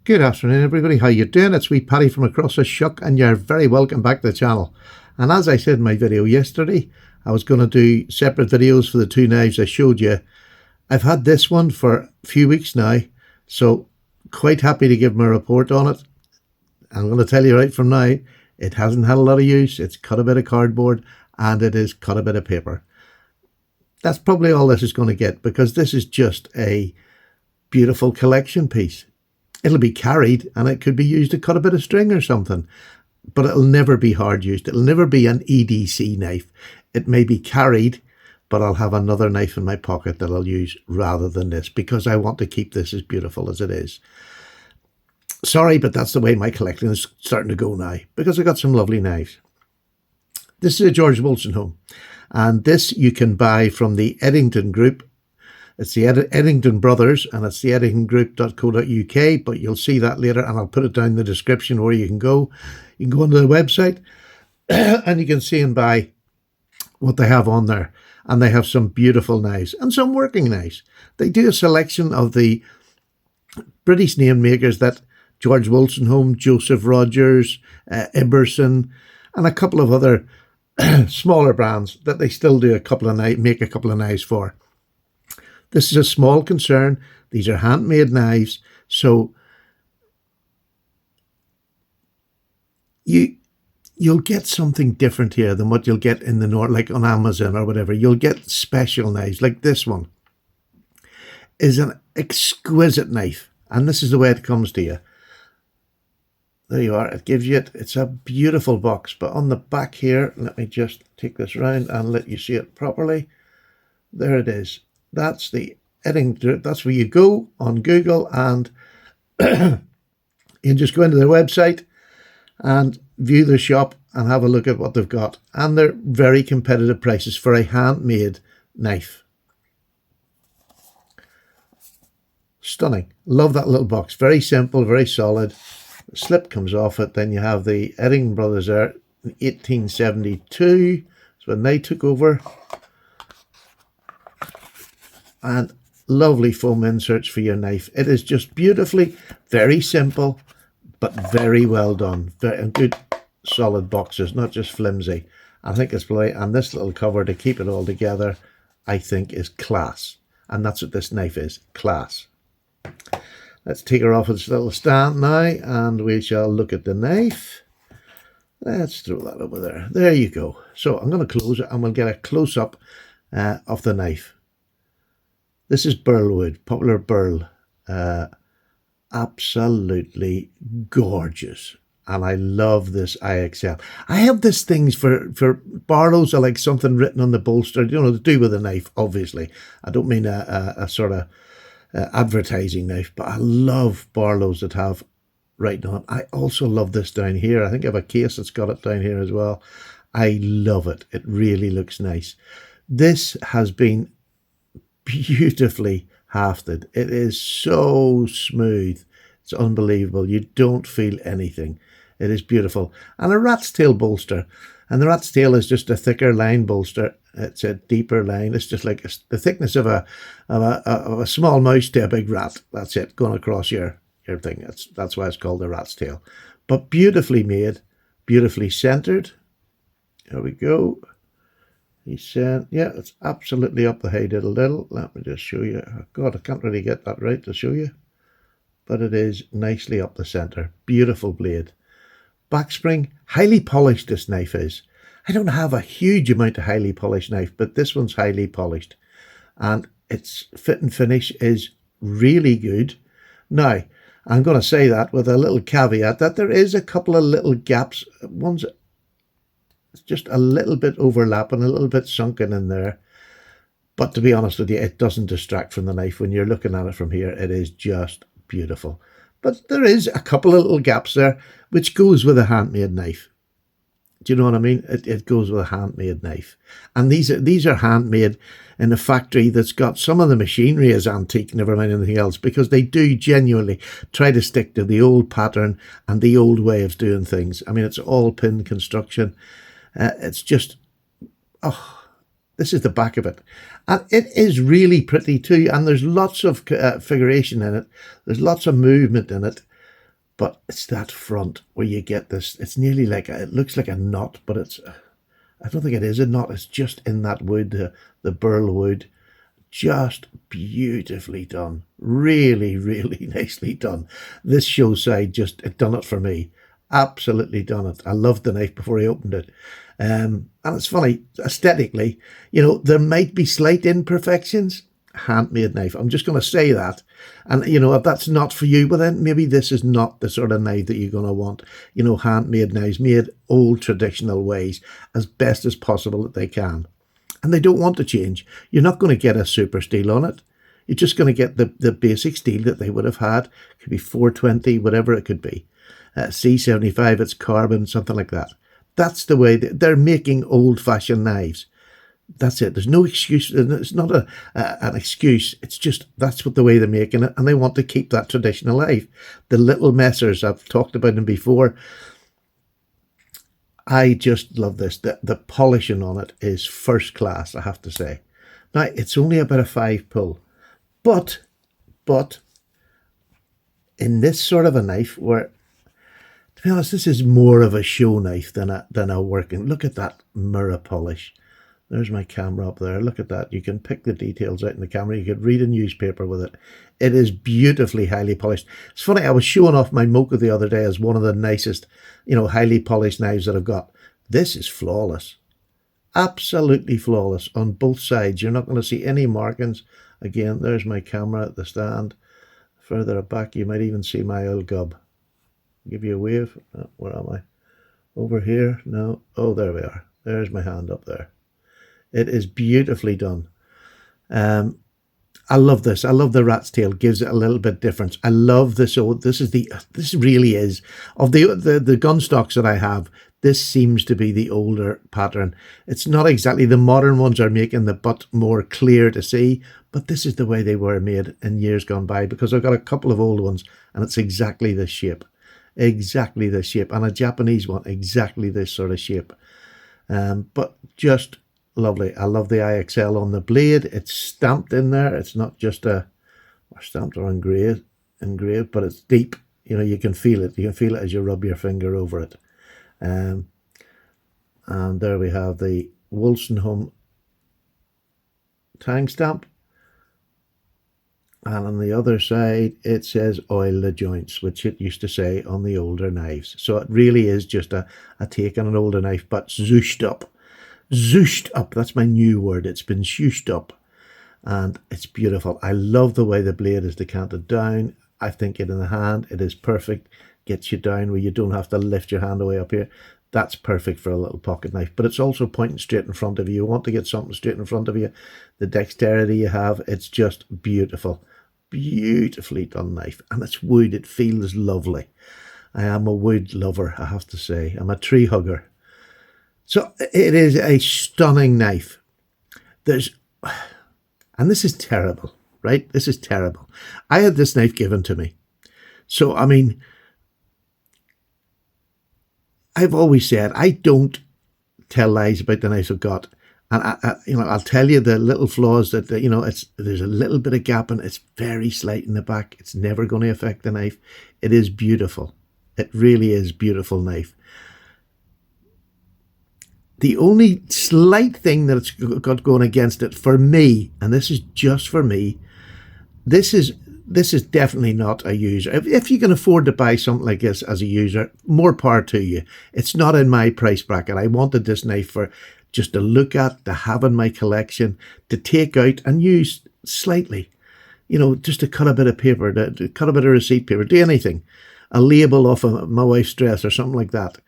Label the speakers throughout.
Speaker 1: Good afternoon, everybody. How you doing? It's wee Paddy from across the shuck, and you're very welcome back to the channel. And as I said in my video yesterday, I was going to do separate videos for the two knives I showed you. I've had this one for a few weeks now, so quite happy to give my report on it. I'm going to tell you right from now, it hasn't had a lot of use. It's cut a bit of cardboard and it is cut a bit of paper. That's probably all this is going to get, because this is just a beautiful collection piece. It'll be carried and it could be used to cut a bit of string or something, but it'll never be hard used. It'll never be an EDC knife. It may be carried, but I'll have another knife in my pocket that I'll use rather than this, because I want to keep this as beautiful as it is. Sorry, but that's the way my collecting is starting to go now, because I got some lovely knives. This is a George Wostenholm, and this you can buy from the Egginton group. It's the Egginton Brothers, and it's the eggintonggroup.co.uk, but you'll see that later, and I'll put it down in the description where you can go. You can go onto the website and you can see and buy what they have on there. And they have some beautiful knives and some working knives. They do a selection of the British name makers that George Wostenholm, Joseph Rogers, Iberson, and a couple of other smaller brands that they still do make a couple of knives for. This is a small concern. These are handmade knives, so you'll get something different here than what you'll get in the north, like on Amazon or whatever. You'll get special knives, like this one is an exquisite knife, and this is the way it comes to you. There you are. It gives you it. It's a beautiful box, but on the back here, let me just take this round and let you see it properly. There it is. That's the Egginton. That's where you go on Google, and you just go into their website and view their shop and have a look at what they've got. And they're very competitive prices for a handmade knife. Stunning. Love that little box. Very simple, very solid. The slip comes off it. Then you have the Egginton Brothers there in 1872. That's when they took over. And lovely foam inserts for your knife. It is just beautifully, very simple, but very well done. Very good, solid boxes, not just flimsy. I think it's brilliant. And this little cover to keep it all together, I think, is class. And that's what this knife is, class. Let's take her off its little stand now, and we shall look at the knife. Let's throw that over there. There you go. So I'm going to close it, and we'll get a close-up of the knife. This is burlwood, poplar burl. Absolutely gorgeous. And I love this IXL. I have these things for Barlow's. I like something written on the bolster, you know, to do with a knife, obviously. I don't mean a sort of advertising knife, but I love Barlow's that have writing on it. I also love this down here. I think I have a case that's got it down here as well. I love it. It really looks nice. This has been beautifully hafted. It is so smooth. It's unbelievable. You don't feel anything. It is beautiful. And a rat's tail bolster. And the rat's tail is just a thicker line bolster. It's a deeper line. It's just like the thickness of a small mouse to a big rat. That's it, going across your thing. That's why it's called the rat's tail. But beautifully made, beautifully centered. There we go. He said, yeah, it's absolutely up the hey diddle diddle. Let me just show you. Oh God, I can't really get that right to show you. But it is nicely up the centre. Beautiful blade. Backspring, highly polished this knife is. I don't have a huge amount of highly polished knife, but this one's highly polished. And its fit and finish is really good. Now, I'm going to say that with a little caveat that there is a couple of little gaps. One's it's just a little bit overlapping, a little bit sunken in there. But to be honest with you, it doesn't distract from the knife. When you're looking at it from here, it is just beautiful. But there is a couple of little gaps there, which goes with a handmade knife. Do you know what I mean? It goes with a handmade knife. And these are handmade in a factory that's got some of the machinery is antique, never mind anything else, because they do genuinely try to stick to the old pattern and the old way of doing things. I mean, it's all pin construction. It's just, oh, this is the back of it. And it is really pretty too. And there's lots of figuration in it. There's lots of movement in it. but it's that front where you get this. It's nearly like it looks like a knot, but I don't think it is a knot. It's just in that wood, the burl wood. Just beautifully done. Really, really nicely done. This show side just it done it for me. Absolutely done it. I loved the knife before I opened it. And it's funny, aesthetically, there might be slight imperfections. Handmade knife. I'm just going to say that. And, if that's not for you, well, then maybe this is not the sort of knife that you're going to want. Handmade knives made old traditional ways as best as possible that they can. And they don't want to change. You're not going to get a super steel on it. You're just going to get the basic steel that they would have had. It could be 420, whatever it could be. C75, it's carbon, something like that. That's the way they're making old-fashioned knives. That's it. There's no excuse. It's not an excuse. It's just that's what the way they're making it, and they want to keep that tradition alive. The little messers, I've talked about them before. I just love this. The polishing on it is first class, I have to say. Now, it's only about a 5 pull, but in this sort of a knife, where, to be honest, this is more of a show knife than a working. Look at that mirror polish. There's my camera up there. Look at that. You can pick the details out in the camera. You could read a newspaper with it. It is beautifully highly polished. It's funny, I was showing off my Mocha the other day as one of the nicest, highly polished knives that I've got. This is flawless. Absolutely flawless on both sides. You're not going to see any markings. Again, there's my camera at the stand. Further back, you might even see my old gob. Give you a wave. Oh, where am I? Over here? No. Oh, there we are. There's my hand up there. It is beautifully done. I love this. I love the rat's tail. Gives it a little bit difference. I love this. This really is of the gunstocks that I have. This seems to be the older pattern. It's not exactly the modern ones are making the butt more clear to see, but this is the way they were made in years gone by, because I've got a couple of old ones and it's exactly this shape. Exactly this shape. And a Japanese one, exactly this sort of shape. But just lovely. I love the IXL on the blade. It's stamped in there. It's not just stamped or engraved, but it's deep. You can feel it. You can feel it as you rub your finger over it. And there we have the Wostenholm tang stamp. And on the other side, it says oil the joints, which it used to say on the older knives. So it really is just a take on an older knife, but zooshed up. Zooshed up, that's my new word. It's been shooshed up, and it's beautiful. I love the way the blade is decanted down. I think it in the hand, it is perfect. Gets you down where you don't have to lift your hand away up here. That's perfect for a little pocket knife, but it's also pointing straight in front of you. You want to get something straight in front of you. The dexterity you have, it's just beautiful. Beautifully done knife, and it's wood. It feels lovely. I am a wood lover, I have to say. I'm a tree hugger. So it is a stunning knife. And this is terrible, right? This is terrible. I had this knife given to me. So, I mean, I've always said I don't tell lies about the knives I've got. And I'll tell you the little flaws that, there's a little bit of gap and it's very slight in the back. It's never going to affect the knife. It is beautiful. It really is beautiful knife. The only slight thing that it's got going against it for me, and this is just for me, this is definitely not a user. If you can afford to buy something like this as a user, more power to you. It's not in my price bracket. I wanted this knife for just to look at, to have in my collection, to take out and use slightly. Just to cut a bit of paper, to cut a bit of receipt paper, do anything. A label off of my wife's dress or something like that.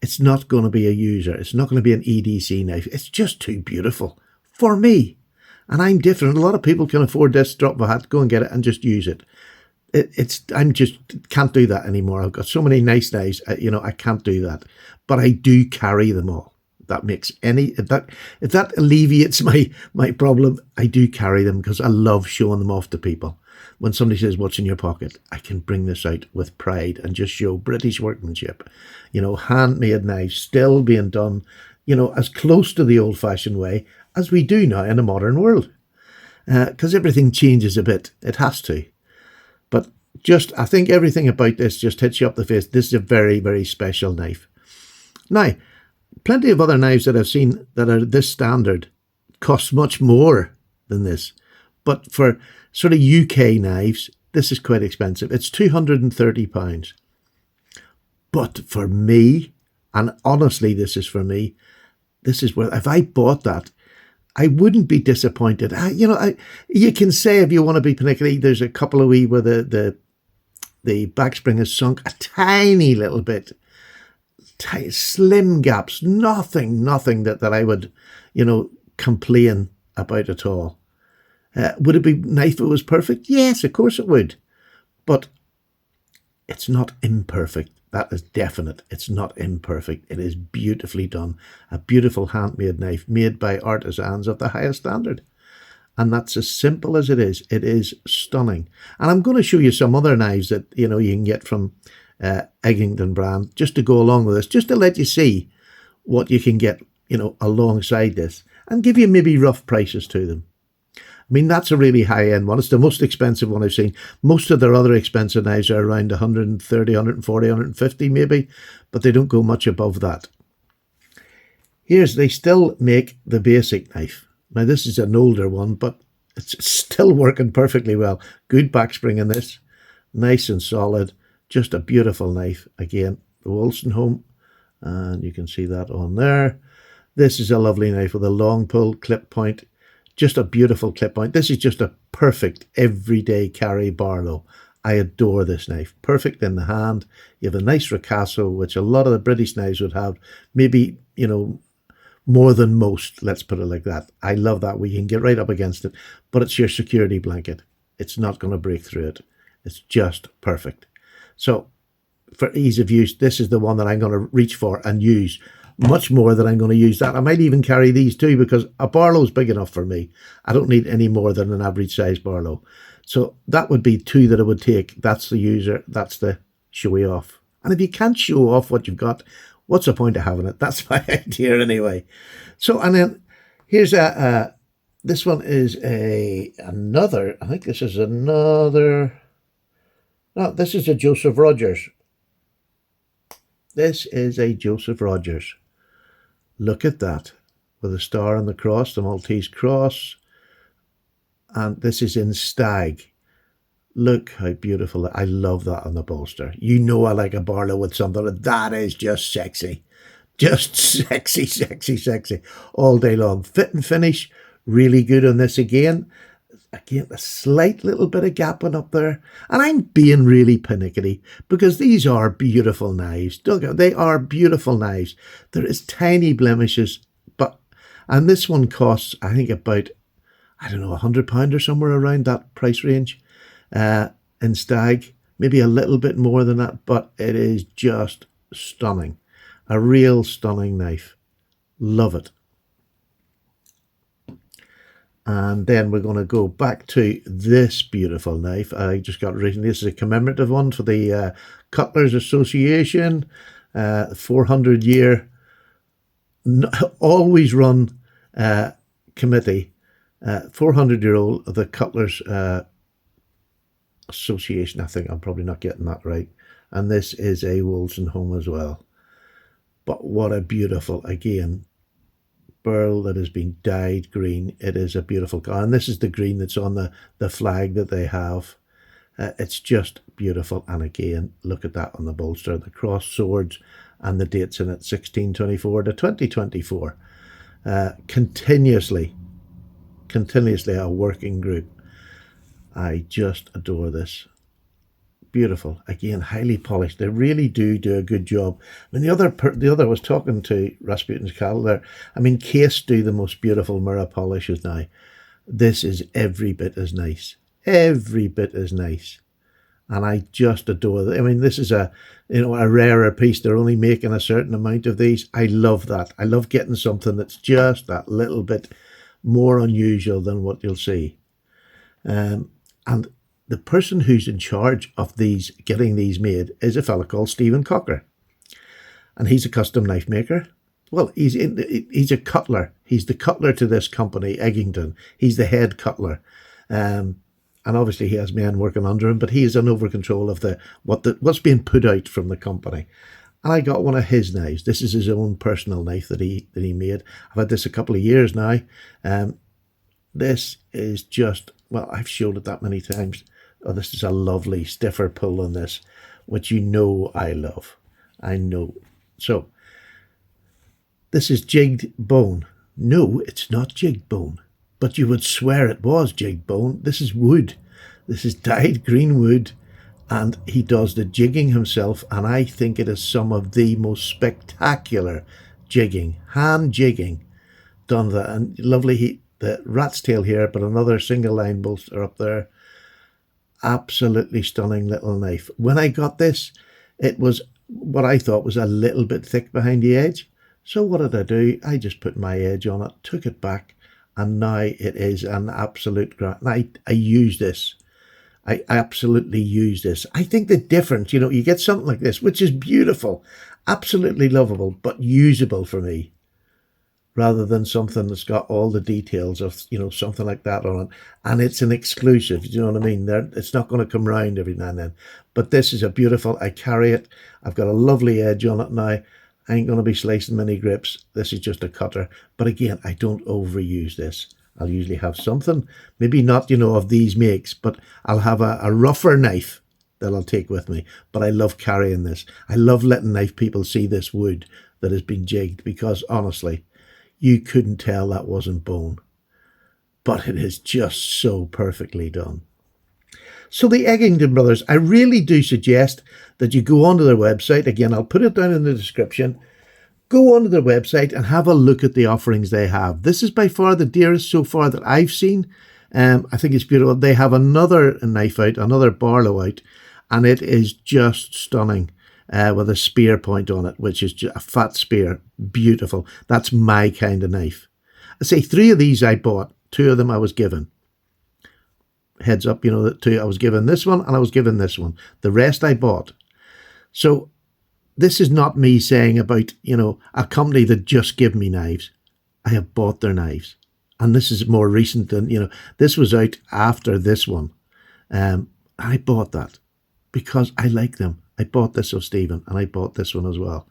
Speaker 1: It's not going to be a user. It's not going to be an EDC knife. It's just too beautiful for me. And I'm different. A lot of people can afford this, drop a hat, go and get it and just use it. I'm just can't do that anymore. I've got so many nice knives, I can't do that. But I do carry them all. That makes if that alleviates my problem, I do carry them because I love showing them off to people. When somebody says, what's in your pocket? I can bring this out with pride and just show British workmanship. Handmade knives still being done, as close to the old-fashioned way as we do now in a modern world. Because everything changes a bit. It has to. But just, I think everything about this just hits you up the face. This is a very, very special knife. Now, plenty of other knives that I've seen that are this standard cost much more than this. But for sort of UK knives, this is quite expensive. It's £230. But for me, and honestly, this is for me, this is where, if I bought that, I wouldn't be disappointed. You can say, if you want to be pernickety, there's a couple of wee where the backspring is sunk a tiny little bit, slim gaps, nothing that I would, complain about at all. Would it be nice if it was perfect? Yes, of course it would. But it's not imperfect. That is definite. It's not imperfect. It is beautifully done. A beautiful handmade knife made by artisans of the highest standard. And that's as simple as it is. It is stunning. And I'm going to show you some other knives that, you can get from Egginton brand, just to go along with this, just to let you see what you can get, alongside this, and give you maybe rough prices to them. I mean, that's a really high-end one. It's the most expensive one I've seen. Most of their other expensive knives are around 130, 140, 150 maybe, but they don't go much above that. They still make the basic knife. Now, this is an older one, but it's still working perfectly well. Good backspring in this, nice and solid, just a beautiful knife. Again, the Wostenholm, and you can see that on there. This is a lovely knife with a long pull clip point. Just a beautiful clip point. This is just a perfect everyday carry Barlow. I adore this knife. Perfect in the hand. You have a nice ricasso, which a lot of the British knives would have. Maybe, more than most, let's put it like that. I love that. We can get right up against it, but it's your security blanket. It's not going to break through it. It's just perfect. So for ease of use, this is the one that I'm going to reach for and use. Much more than I'm going to use that. I might even carry these too, because a Barlow's big enough for me. I don't need any more than an average size Barlow. So that would be two that I would take. That's the user. That's the showy off. And if you can't show off what you've got, what's the point of having it? That's my idea anyway. So, and then here's this one is another, I think this is another, no, this is a Joseph Rogers. This is a Joseph Rogers. Look at that, with a star on the cross, the Maltese cross. And this is in stag. Look how beautiful. I love that on the bolster. I like a Barlow with something. That is just sexy. Just sexy, sexy, sexy. All day long. Fit and finish. Really good on this again. Again, a slight little bit of gapping up there. And I'm being really pernickety because these are beautiful knives. They are beautiful knives. There is tiny blemishes, and this one costs, I think, about, I don't know, £100 or somewhere around that price range in stag. Maybe a little bit more than that, but it is just stunning. A real stunning knife. Love it. And then we're going to go back to this beautiful knife. I just got recently. This is a commemorative one for the Cutlers Association, 400-year, always run committee, 400-year-old the Cutlers Association. I think I'm probably not getting that right. And this is a Wostenholm as well. But what a beautiful, again, burl that has been dyed green. It is a beautiful color, and this is the green that's on the flag that they have. It's just beautiful. And again, look at that on the bolster, the cross swords and the dates in it, 1624 to 2024. Continuously a working group. I just adore this. Beautiful. Again, highly polished. They really do a good job. I mean, the other was talking to Rasputin's cattle there. I mean, Case do the most beautiful mirror polishes now. This is every bit as nice. Every bit as nice. And I just adore it. I mean, this is a rarer piece. They're only making a certain amount of these. I love that. I love getting something that's just that little bit more unusual than what you'll see. And the person who's in charge of getting these made is a fella called Stephen Cocker. And he's a custom knife maker. Well, he's a cutler. He's the cutler to this company, Egginton. He's the head cutler. and obviously he has men working under him, but he is an over control of what's being put out from the company. And I got one of his knives. This is his own personal knife that he made. I've had this a couple of years now. This is just, well, I've showed it that many times. Oh, this is a lovely stiffer pull on this, which you know I love. I know. So this is jigged bone. No, it's not jigged bone, but you would swear it was jigged bone. This is wood. This is dyed green wood, and he does the jigging himself, and I think it is some of the most spectacular jigging, hand jigging, done that. And lovely, the rat's tail here, but another single line bolster up there. Absolutely stunning little knife. When I got this, it was what I thought was a little bit thick behind the edge. So what did I do? I just put my edge on it, took it back, and now it is an absolute grand. I use this. I absolutely use this. I think the difference, you get something like this, which is beautiful, absolutely lovable, but usable for me, rather than something that's got all the details of, something like that on it. And it's an exclusive, you know what I mean? It's not going to come round every now and then. But this is a beautiful, I carry it. I've got a lovely edge on it now. I ain't going to be slicing many grips. This is just a cutter. But again, I don't overuse this. I'll usually have something, maybe not, of these makes, but I'll have a rougher knife that I'll take with me. But I love carrying this. I love letting knife people see this wood that has been jigged, because honestly, you couldn't tell that wasn't bone. But it is just so perfectly done. So the Egginton brothers, I really do suggest that you go onto their website. Again, I'll put it down in the description. Go onto their website and have a look at the offerings they have. This is by far the dearest so far that I've seen. I think it's beautiful. They have another knife out, another Barlow out, and it is just stunning with a spear point on it, which is just a fat spear. Beautiful. That's my kind of knife. I say 3 of these I bought. 2 of them I was given. Heads up, that 2, I was given this one and I was given this one. The rest I bought. So this is not me saying about, a company that just give me knives. I have bought their knives. And this is more recent than, this was out after this one. I bought that because I like them. I bought this of Stephen, and I bought this one as well,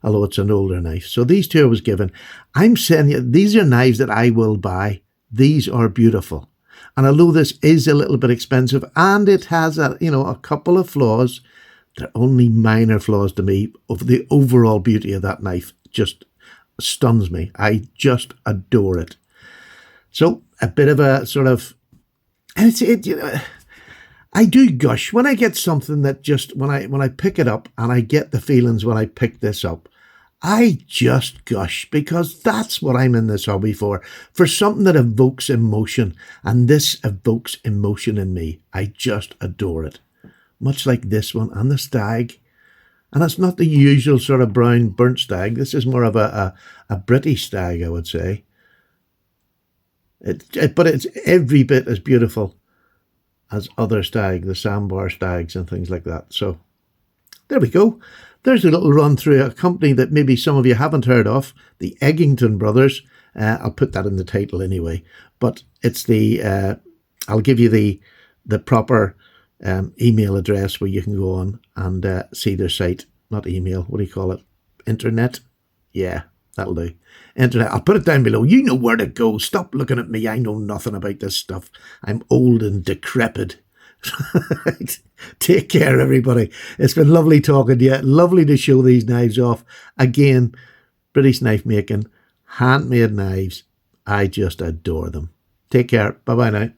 Speaker 1: although it's an older knife. So these 2 I was given. I'm saying you, these are knives that I will buy. These are beautiful. And although this is a little bit expensive, and it has a couple of flaws, they're only minor flaws to me. Of the overall beauty of that knife just stuns me. I just adore it. So a bit of a sort of, and I do gush when I get something that just, when I pick it up, and I get the feelings when I pick this up, I just gush, because that's what I'm in this hobby for something that evokes emotion, and this evokes emotion in me. I just adore it. Much like this one and the stag. And it's not the usual sort of brown burnt stag. This is more of a British stag, I would say. But it's every bit as beautiful as other stag, the sandbar stags and things like that. So there we go. There's a little run through a company that maybe some of you haven't heard of, the Egginton brothers. I'll put that in the title anyway. But it's I'll give you the proper email address where you can go on and see their site. Not email, what do you call it? Internet? Yeah, that'll do. Internet. I'll put it down below. You know where to go. Stop looking at me. I know nothing about this stuff. I'm old and decrepit. Take care, everybody. It's been lovely talking to you. Lovely to show these knives off. Again, British knife making, handmade knives. I just adore them. Take care. Bye-bye now.